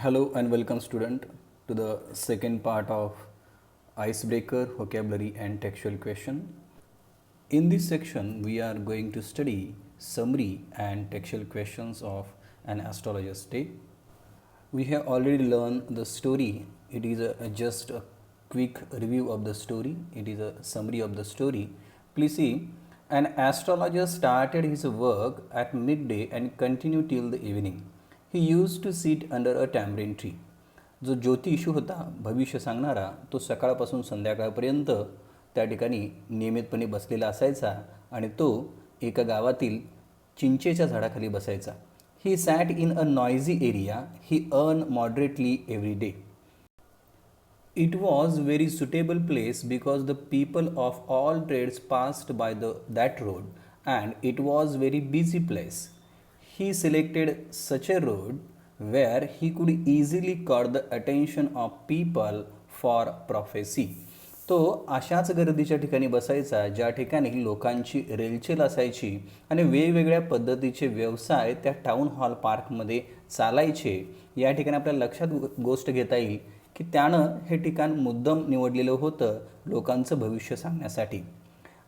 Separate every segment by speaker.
Speaker 1: Hello and welcome student to the second part of icebreaker, vocabulary and textual question. In this section we are going to study summary and textual questions of an astrologer's day. We have already learned the story. It is just a quick review of the story. It is a summary of the story. Please see, an astrologer started his work at midday and continued till the evening. He used to sit under a tamarind tree. जो ज्योतिषी होता, भविष्य सांगणारा, तो सकाळपासून संध्याकाळपर्यंत त्या ठिकाणी नियमितपणे बसलेला असायचा आणि तो एका गावातील चिंचेच्या झाडाखाली बसायचा. He sat in a noisy area. He earned moderately every day. It was very suitable place because the people of all trades passed by that road and it was very busy place. He selected such a road where he could easily caught the attention of people for prophecy. तो अशाच गर्दीच्या ठिकाणी बसायचा ज्या ठिकाणी लोकांची रेलचेल असायची आणि वेगवेगळ्या पद्धतीचे व्यवसाय त्या टाउन हॉल पार्कमध्ये चालायचे. या ठिकाणी आपल्याला लक्षात गोष्ट घेता येईल की त्यानं हे ठिकाण मुद्दाम निवडलेलं होतं लोकांचं भविष्य सांगण्यासाठी.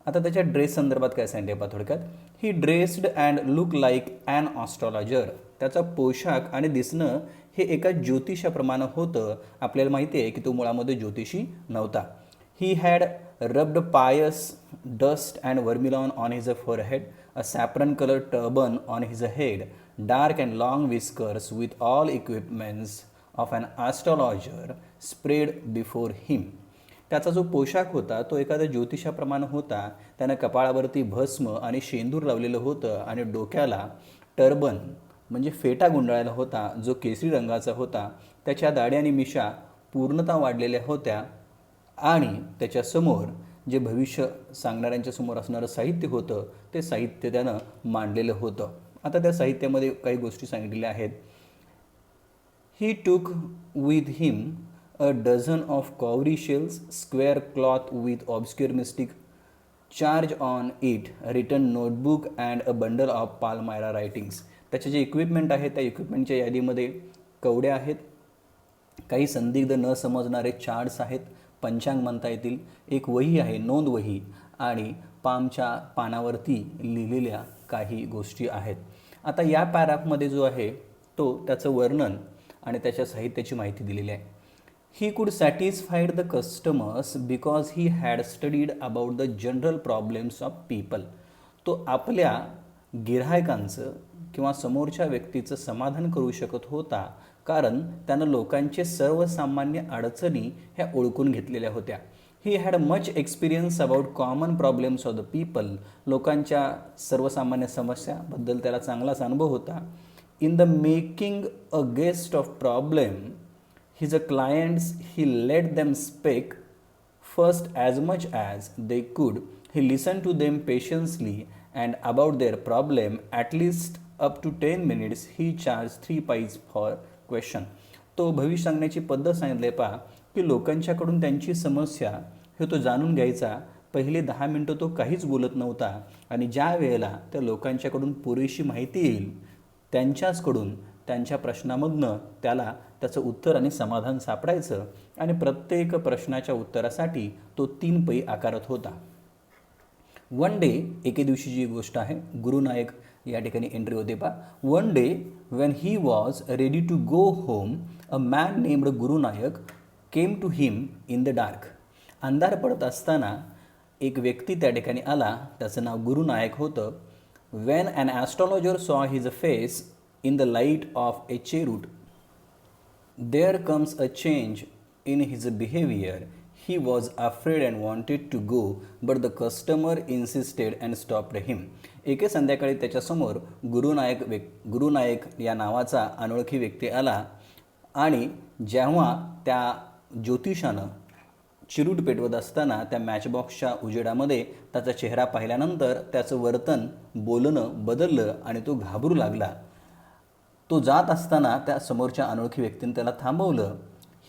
Speaker 1: आता त्याच्या ड्रेस संदर्भात काय सांगितले पहा थोडक्यात. He dressed and look like an astrologer. त्याचा पोशाख आणि दिसणं हे एका ज्योतिषाप्रमाणे होतं. आपल्याला माहिती आहे की तो मुळामध्ये ज्योतिषी नव्हता. He had rubbed pious dust and vermilion on his forehead, a saffron-colored turban on his head, dark and long whiskers with all equipments of an astrologer spread before him. त्याचा जो पोशाख होता तो एखाद्या ज्योतिषाप्रमाणे होता. त्यानं कपाळावरती भस्म आणि शेंदूर लावलेलं होतं आणि डोक्याला टर्बन म्हणजे फेटा गुंडाळलेला होता जो केसरी रंगाचा होता. त्याच्या दाढी आणि मिशा पूर्णतः वाढलेल्या होत्या आणि त्याच्यासमोर जे भविष्य सांगणाऱ्यांच्या समोर असणारं साहित्य होतं ते साहित्य त्यानं मांडलेलं होतं. आता त्या साहित्यामध्ये काही गोष्टी सांगितलेल्या आहेत. He took with him a dozen of cowry shells, square cloth with obscure mystic charge on it, return notebook and a bundle of palmyra writings. त्याचे जे इक्विपमेंट आहेत त्या इक्विपमेंटच्या यादीमध्ये कवड्या आहेत, काही संदिग्ध न समजणारे चार्ट्स आहेत, पंचांग म्हणता येतील, एक वही आहे नोंद वही आणि पामच्या पानावरती लिहिलेल्या काही गोष्टी आहेत. आता या पॅराग्राफमध्ये जो आहे तो त्याचं वर्णन आणि त्याच्या साहित्याची माहिती दिलेली आहे. He could satisfied the customers because he had studied about the general problems of people. तो आपल्या गिऱ्हाईकांचं किंवा समोरच्या व्यक्तीचं समाधान करू शकत होता कारण त्यानं लोकांचे सर्वसामान्य अडचणी ह्या ओळखून घेतलेल्या होत्या. He had much experience about common problems of the people. लोकांच्या सर्वसामान्य समस्याबद्दल त्याला चांगलाच अनुभव होता. In the making a guest of problem his a clients he let them speak first as much as they could. He listen to them patiently and about their problem at least up to 10 minutes. He charge 3 pice for question. तो भविष्य सांगण्याची पद्धत सांगितले पहा की लोकांच्याकडून त्यांची समस्या हे तो जाणून घ्यायचा. पहिले 10 मिनटं तो काहीच बोलत नव्हता आणि ज्या वेळेला त्या लोकांच्याकडून पुरेशी माहिती येईल त्यांच्याचकडून त्यांच्या प्रश्नामधनं त्याला त्याचं उत्तर आणि समाधान सापडायचं आणि प्रत्येक प्रश्नाच्या उत्तरासाठी तो 3 पै आकारत होता. वन डे, एके दिवशीची गोष्ट आहे, गुरुनायक या ठिकाणी एंट्री होते पहा. One day when he was ready to go home a man named Gurunayak came to him in the dark. अंधार पडत असताना एक व्यक्ती त्या ठिकाणी आला, त्याचं नाव गुरुनायक होतं. When an astrologer saw his face in the light of a cheroot there comes a change in his behaviour. He was afraid and wanted to go, but the customer insisted and stopped him. एके संध्याकाळी त्याच्यासमोर गुरुनायक या नावाचा अनोळखी व्यक्ती आला आणि जेव्हा त्या ज्योतिषानं चिरूट पेटवत असताना त्या मॅचबॉक्सच्या उजेडामध्ये त्याचा चेहरा पाहिल्यानंतर त्याचं वर्तन बोलणं बदललं आणि तो घाबरू लागला. तो जात असताना त्या समोरच्या अनोळखी व्यक्तीने त्याला थांबवलं.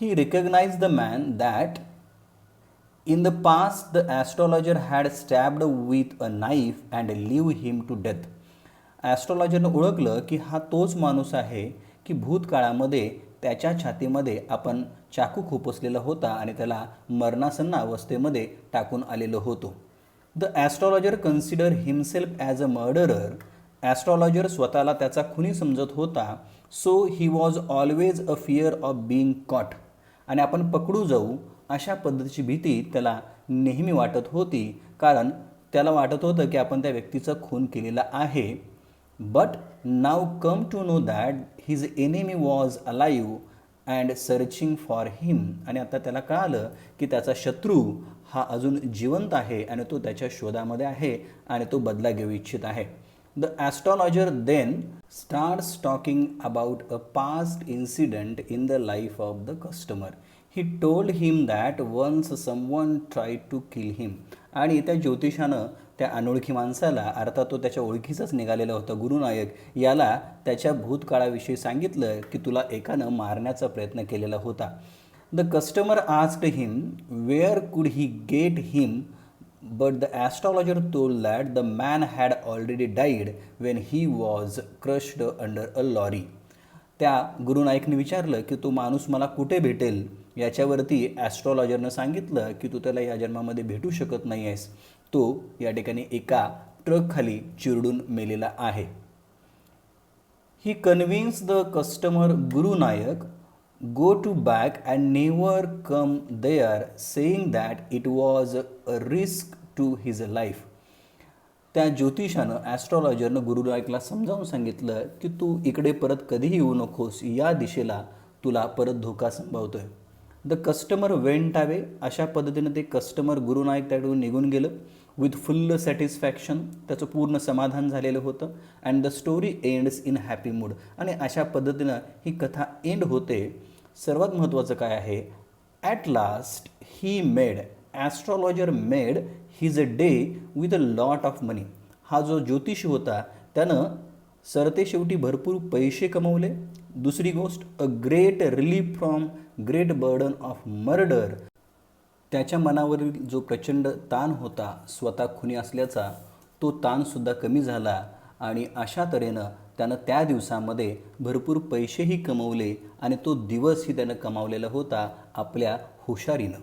Speaker 1: He recognise the man that in the past the astrologer had stabbed with a knife and leave him to death. ॲस्ट्रॉलॉजरनं ओळखलं की हा तोच माणूस आहे की भूतकाळामध्ये त्याच्या छातीमध्ये आपण चाकू खुपसलेला होता आणि त्याला मरणासन्न अवस्थेमध्ये टाकून आलेलो होतो. The astrologer consider himself as a murderer. Astrologer स्वतःला त्याचा खुनी समजत होता. So he was always a fear of being caught. आणि आपण पकडू जाऊ अशा पद्धतीची भीती त्याला नेहमी वाटत होती, कारण त्याला वाटत होतं की आपण त्या व्यक्तीचा खून केलेला आहे. But now come to know that his enemy was alive and searching for him. आणि आता त्याला कळालं की त्याचा शत्रू हा अजून जिवंत आहे आणि तो त्याच्या शोधामध्ये आहे आणि तो बदला घेऊ इच्छित आहे. The astrologer then starts talking about a past incident in the life of the customer. He told him that once someone tried to kill him. आणि त्या ज्योतिषानं त्या अनोळखी माणसाला, अर्थात तो त्याच्या ओळखीचाच निघालेला होता गुरुनायक, याला त्याच्या भूतकाळाविषयी सांगितलं की तुला एकानं मारण्याचा प्रयत्न केलेला होता. The customer asked him where could he get him, but the astrologer told that the man had already died when he was crushed under a lorry. त्या गुरुनायकने विचारलं की तो माणूस मला कुठे भेटेल. याच्यावरती ॲस्ट्रॉलॉजरनं सांगितलं की तू त्याला या जन्मामध्ये भेटू शकत नाही आहेस. तो या ठिकाणी एका ट्रकखाली चिरडून मेलेला आहे. ही convince the customer Gurunayak go to back and never come there, saying that it was a risk to his life. त्या ज्योतिषानं, ॲस्ट्रॉलॉजरनं गुरुनायकला समजावून सांगितलं की तू इकडे परत कधीही येऊ नकोस, या दिशेला तुला परत धोका संभवतोय. The customer went away. अशा पद्धतीनं ते कस्टमर गुरुनायक त्याकडून निघून गेलं. विथ फुल सॅटिस्फॅक्शन, त्याचं पूर्ण समाधान झालेलं होतं. And the story ends in happy mood. आणि अशा पद्धतीनं ही कथा एंड होते. सर्वात महत्त्वाचं काय आहे, at last he made, astrologer made his day with a lot of money. हा जो ज्योतिषी होता त्यानं सरते शेवटी भरपूर पैसे कमवले. दुसरी गोष्ट, a great relief from great burden of murder. त्याच्या मनावरील जो प्रचंड ताण होता स्वतः खुनी असल्याचा, तो ताणसुद्धा कमी झाला आणि अशा तऱ्हेनं त्यानं त्या दिवसामध्ये भरपूर पैसेही कमवले आणि तो दिवसही त्यानं कमावलेला होता आपल्या हुशारीनं.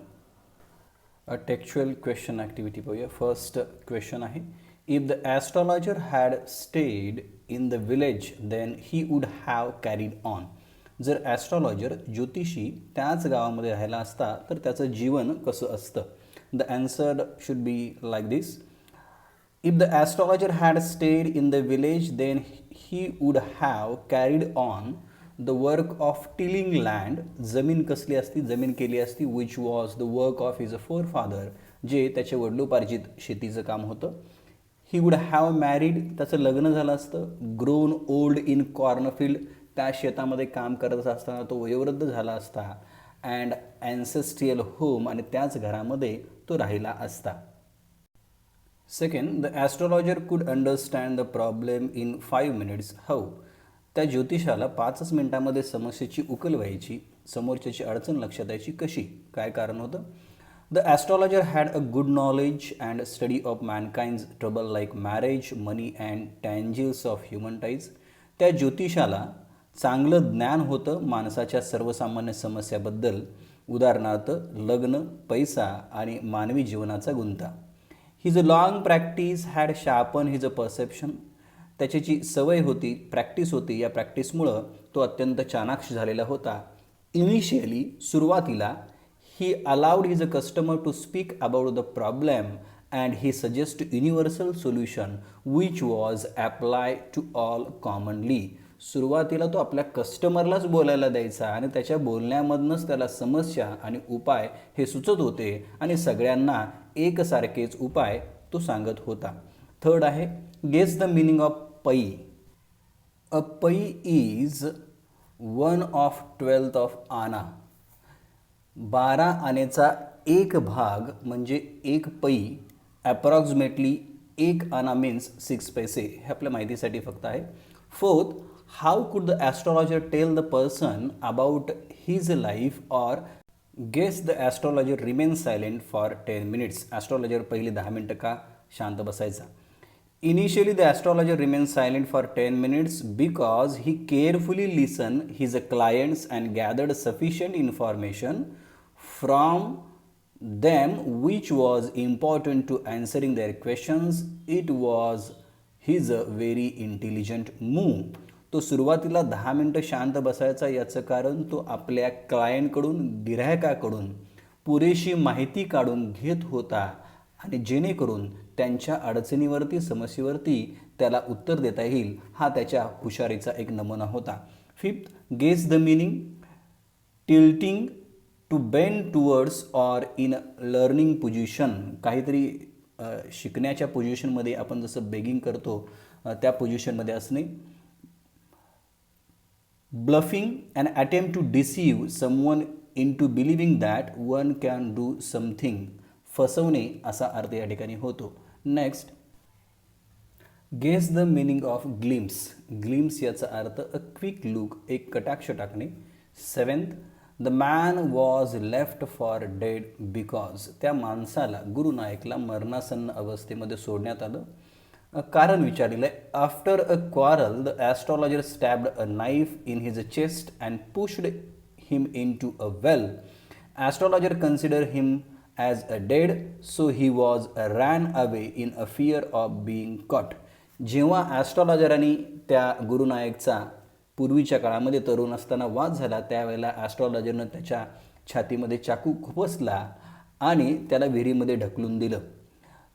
Speaker 1: अ टेक्स्चुअल क्वेश्चन ॲक्टिव्हिटी पाहूया. फर्स्ट क्वेश्चन आहे, if the astrologer had stayed in the village then he would have carried on. जर ॲस्ट्रॉलॉजर ज्योतिषी त्याच गावामध्ये राहिला असता तर त्याचं जीवन कसं असतं. The answer should be like this. If the astrologer had stayed in the village, then he would have carried on the work of tilling land. जमीन कसली असती, जमीन केली असती, which was the work of his forefather, जे त्याचे वडिलोपार्जित शेतीचं काम होतं. He would have married, त्याचं लग्न झालं असतं. Grown old in cornfield, त्या शेतामध्ये काम करत असताना तो वयोवृद्ध झाला असता. And ancestral home, आणि त्याच घरामध्ये तो राहिला असता. Second, the astrologer could understand the problem in 5 minutes. How? त्या ज्योतिषाला 5 मिनिटांमध्ये समस्येची उकल व्हायची, समोरच्याची अडचण लक्षात यायची कशी, काय कारण होतं. The astrologer had a good knowledge and study of mankind's trouble like marriage, money and tangles of human ties. त्या ज्योतिषाला चांगलं ज्ञान होतं माणसाच्या सर्वसामान्य समस्याबद्दल, उदाहरणार्थ लग्न, पैसा आणि मानवी जीवनाचा गुंता. His long practice had sharpen his perception. त्याची जी सवय होती, प्रॅक्टिस होती, या प्रॅक्टिसमुळं तो अत्यंत चाणाक्ष झालेला होता. इनिशियली, सुरुवातीला, he allowed his a customer to speak about the problem and he suggest universal solution which was apply to all commonly. सुरुवातीला तो आपल्या कस्टमरलाच बोलायला द्यायचा आणि त्याच्या बोलण्यामधनंच त्याला समस्या आणि उपाय हे सुचत होते आणि सगळ्यांना एकसारखेच उपाय तो सांगत होता. थर्ड आहे, गेस द मिनिंग ऑफ पै. अ पै इज 1/12 ऑफ आना. 12 आनेचा एक भाग म्हणजे एक पै. ॲप्रॉक्सिमेटली 1 आना मीन्स 6 पैसे. हे आपल्या माहितीसाठी फक्त आहे. Fourth, how could the astrologer tell the person about his life or guess the astrologer remain silent for 10 minutes. Astrologer पहिले 10 मिनटं का शांत बसायचा. Initially, the astrologer remained silent for 10 minutes because he carefully listened his clients and gathered sufficient information from them which was important to answering their questions. It was his very intelligent move. तो सुरुवातीला 10 मिनिटं शांत बसायचा. याचं कारण तो आपल्या क्लायंटकडून गिऱ्हाईकाकडून पुरेशी माहिती काढून घेत होता आणि जेणेकरून त्यांच्या अडचणीवरती समस्येवरती त्याला उत्तर देता येईल. हा त्याच्या हुशारीचा एक नमुना होता. Fifth, guess the meaning. Tilting, to bend towards or in learning position. काहीतरी शिकण्याच्या पोझिशनमध्ये आपण जसं बेगिंग करतो त्या पोझिशनमध्ये असणे. Bluffing, an attempt to deceive someone into believing that one can do something. फसवणे असा अर्थ या ठिकाणी होतो. Next, guess the meaning of glimpse. Glimpse याचा अर्थ अ क्विक लुक, एक कटाक्ष टाकणे. Seventh, the man was left for dead because. त्या माणसाला, गुरुनायकला मरणासन्न अवस्थेमध्ये सोडण्यात आलं. कारण विचारलेलं आहे. After a quarrel the astrologer stabbed a knife in his chest and pushed him in to a well. Astrologer consider him as a dead, so he was ran away in a fear of being caught. जेव्हा ॲस्ट्रॉलॉजरांनी त्या गुरुनायकचा पूर्वीच्या काळामध्ये तरुण असताना वाद झाला त्यावेळेला ॲस्ट्रॉलॉजरनं त्याच्या छातीमध्ये चाकू खुपसला आणि त्याला विहिरीमध्ये ढकलून दिलं.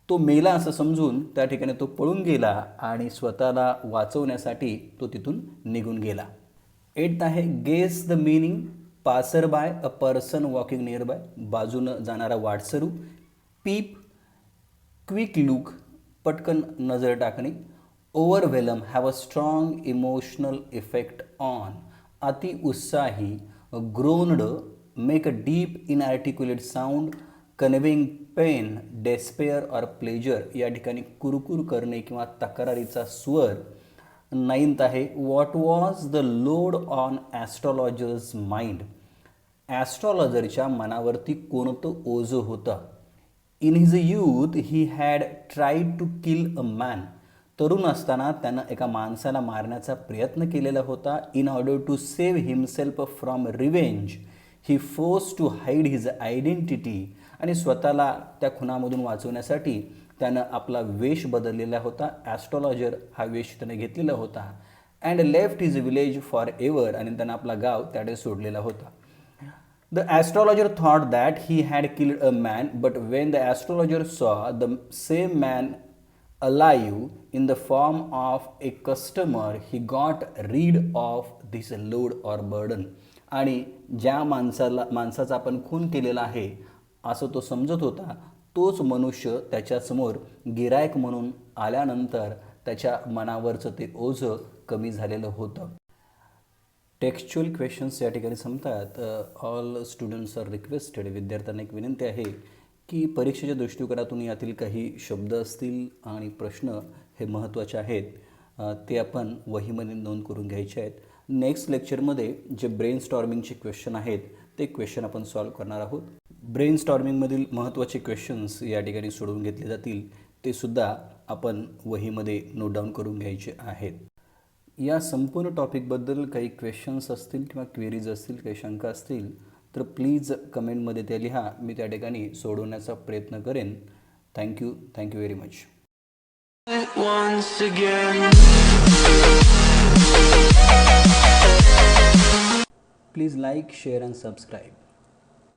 Speaker 1: तो मेला असं समजून त्या ठिकाणी तो पळून गेला आणि स्वतःला वाचवण्यासाठी तो तिथून निघून गेला. एट्थ आहे guess the meaning. Passer by, a person walking near by, बाजूनं जाणारा वाटसरू. पीप, क्विक लुक, पटकन नजर टाकणे. Overwhelm, have a strong emotional effect on, अति उत्साही. Groaned, make a deep inarticulate sound conveying pain, despair or pleasure. या ठिकाणी कुरकुर करणे किंवा तक्रारीचा स्वर. नाइन्थ आहे what was the load on astrologer's mind. ॲस्ट्रॉलॉजरच्या मनावरती कोणतं ओझं होतं. In his youth he had tried to kill a man. तरुण असताना त्यानं एका माणसाला मारण्याचा प्रयत्न केलेला होता. In order to save himself from revenge he force to hide his identity. आणि स्वतःला त्या खुनामधून वाचवण्यासाठी त्यानं आपला वेश बदललेला होता. ॲस्ट्रॉलॉजर हा वेश त्याने घेतलेला होता. And left his village for ever. आणि त्यानं आपला गाव त्याने सोडलेला होता. The astrologer thought that he had killed a man, but when the astrologer saw the same man alive in the form of a customer, he got rid of this load or burden. आणि ज्या माणसाचा आपण खून केलेला आहे असं तो समजत होता, तोच मनुष्य त्याच्यासमोर गिरायक म्हणून आल्यानंतर त्याच्या मनावरचं ते ओझं कमी झालेलं होतं. टेक्स्च्युअल क्वेश्चन्स या ठिकाणी संपतात. All students are requested. विद्यार्थ्यांना एक विनंती आहे की परीक्षेच्या दृष्टिकोनातून यातील काही शब्द असतील आणि प्रश्न हे महत्त्वाचे आहेत ते आपण वहीमध्ये नोंद करून घ्यायचे आहेत. नेक्स्ट लेक्चरमध्ये जे ब्रेन स्टॉर्मिंगचे क्वेश्चन आहेत ते क्वेश्चन आपण सॉल्व करणार आहोत. ब्रेन स्टॉर्मिंगमधील महत्त्वाचे क्वेश्चन्स या ठिकाणी सोडवून घेतले जातील. ते सुद्धा आपण वहीमध्ये नोट डाऊन करून घ्यायचे आहेत. या संपूर्ण टॉपिकबद्दल काही क्वेश्चन्स असतील किंवा क्वेरीज असतील, काही शंका असतील तर प्लीज कमेंटमध्ये त्या लिहा. मी त्या ठिकाणी सोडवण्याचा प्रयत्न करेन. Thank you very much. Please like, share and subscribe.